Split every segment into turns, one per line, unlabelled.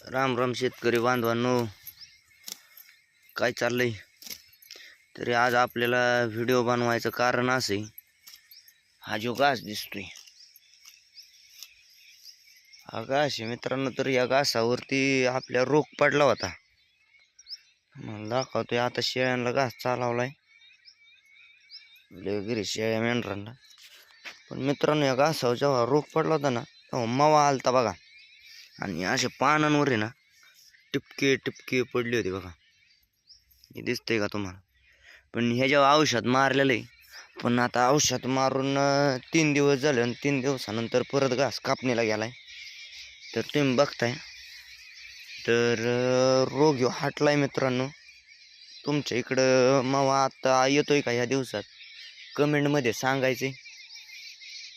राम राम शेतकरी बांधवांनो, काय चाललंय? तरी आज आपल्याला व्हिडिओ बनवायचं कारण असे, हा जो घास दिसतोय हा घास आहे मित्रांनो. तर या घासावरती आपल्या रोग पडला होता. मला दाखवतोय आता शेळ्यांना घास चालवलाय, घरी शेळ्या मेंढरांना. पण मित्रांनो, या घासावर जेव्हा रोग पडला होता ना, तेव्हा मवा आलता बघा. आणि अशा पानांवर आहे ना टिपके टिपके पडले होते बघा. हे दिसतंय का तुम्हाला? पण ह्याच्यावर औषध मारलेलं आहे. पण आता औषध मारून 3 दिवस झाले आणि 3 दिवसानंतर परत घास कापणीला गेलाय. तर तुम्ही बघताय तर रोग ह्यो हटलाय मित्रांनो. तुमच्या इकडं मावा आता येतोय का ह्या दिवसात? कमेंटमध्ये सांगायचे.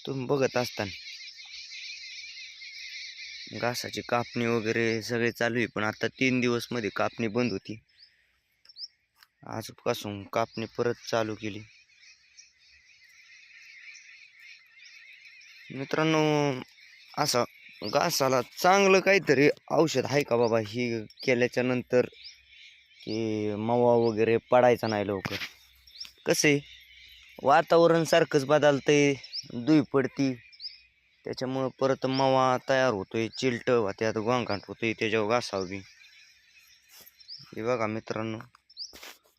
तुम्ही बघत असताना घासाची कापणी वगैरे सगळे चालू आहे. पण आता 3 दिवस मध्ये कापणी बंद होती. आजपासून कापणी परत चालू केली. मित्रांनो, असं घासाला चांगलं काहीतरी औषध आहे का बाबा ही केल्याच्या नंतर, की मवा वगैरे पडायचा नाही लवकर? कसे वातावरण सारखंच बदलतंय, धुई पडती, त्याच्यामुळं परत मवा तयार होतोय, चिलट होत्यात, गोंगाट होतोय त्याच्यावर घासावं बी. हे बघा मित्रांनो,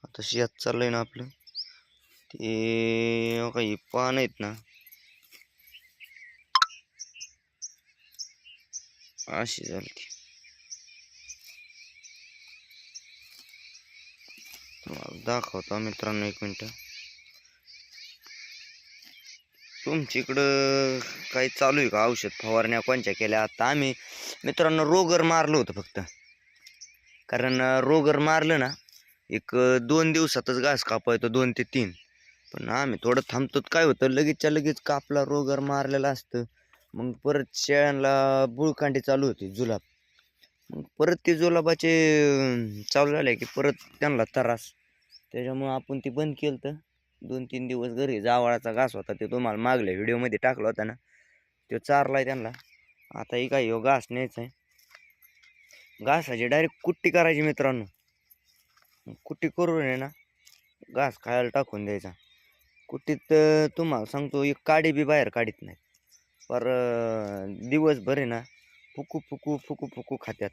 आता शेत चाललंय ना आपलं, ते काही पान आहेत ना अशी झाली. तुम्हाला दाखवतो मित्रांनो, 1 मिनिट. तुमच्या इकडं काही चालू आहे का? औषध फवारण्या कोणच्या केल्या? आता आम्ही मित्रांनो रोगर मारलं होतं फक्त. कारण रोगर मारलं ना 1-2 दिवसातच घास कापायतो, 2 ते 3. पण आम्ही थोडं थांबतो. काय होतं, लगेचच्या लगेच कापला रोगर मारलेला असतं. मग परत शेळ्यांना बुळकांडी चालू होती, जुलाब. मग परत ते जुलाबाचे चालू झाले की परत त्यांना त्रास. त्याच्यामुळं आपण ती बंद केलं. तर 2-3 दिवस घरी जावळाचा घास होता, ते तुम्हाला मागल्या व्हिडिओमध्ये टाकला होता ना, तो चारलाय त्यांना. आता ही काय ह्यो घास न्यायचा आहे. घासाची डायरेक्ट कुट्टी करायची मित्रांनो. कुट्टी करून आहे ना घास खायला टाकून द्यायचा. कुट्टीत तुम्हाला सांगतो, एक काडी बी बाहेर काढीत नाही. पर दिवसभर आहे ना फुकू फुकू फुकू फुकू खात्यात.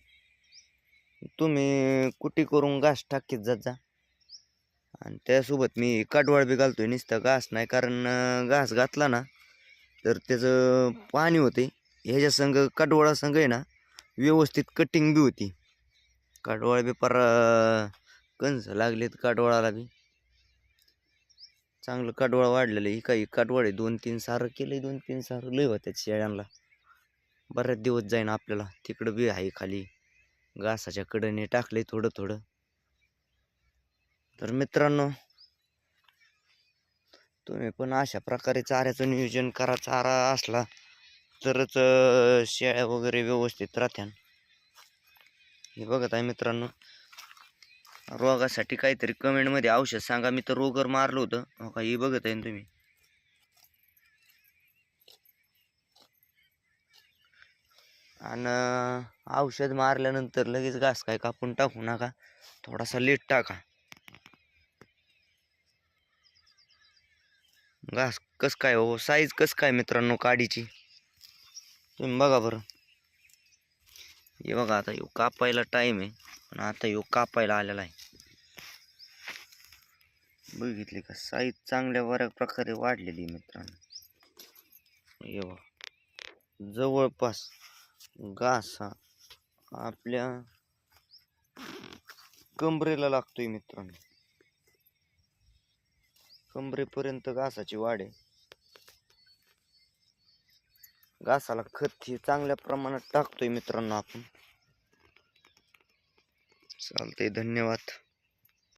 तुम्ही कुट्टी करून घास टाकीत जात जा. आणि त्यासोबत मी काटवाळ बी घालतोय. नुसतं घास नाही, कारण घास घातला ना तर त्याचं पाणी होते. ह्याच्या संग काटवाळा संग आहे ना व्यवस्थित कटिंग बी होती. काटवाळ बी पर कंस लागलेत काटवाळाला बी. चांगलं काटवाळ वाढलेलं आहे. काही काटवाळ 2-3 सारं केलंय. 2-3 सारं लय होत्यात शेळ्यांना. बऱ्याच दिवस जाईन आपल्याला. तिकडं बी आहे खाली घासाच्या कडेने टाकले थोडं थोडं. तर मित्रांनो, तुम्ही पण अशा प्रकारे चाऱ्याचं नियोजन करा. चारा असला तरच शेळ्या वगैरे व्यवस्थित राहत्यान. हे बघत आहे मित्रांनो, रोगासाठी काहीतरी कमेंटमध्ये औषध सांगा. मी तर रोगर मारलं होतं. हो का, हे बघत आहे तुम्ही. आणि औषध मारल्यानंतर लगेच घास काय कापून टाकू नका, थोडासा लेट टाका. घास कस काय हो, साईज कस काय मित्रांनो काडीची तुम्ही बघा बरं. हे बघा, आता ह्यो कापायला टाइम आहे, पण आता ह्यो कापायला आलेला आहे. बघितली का साईज चांगल्या बऱ्या प्रकारे वाढलेली मित्रांनो. हे बघा, जवळपास घास हा आपल्या कमरेला लागतोय मित्रांनो. कमरेपर्यंत घासाची वाढ आहे. घासाला खत ही चांगल्या प्रमाणात टाकतोय मित्रांनो आपण. चालतंय, धन्यवाद.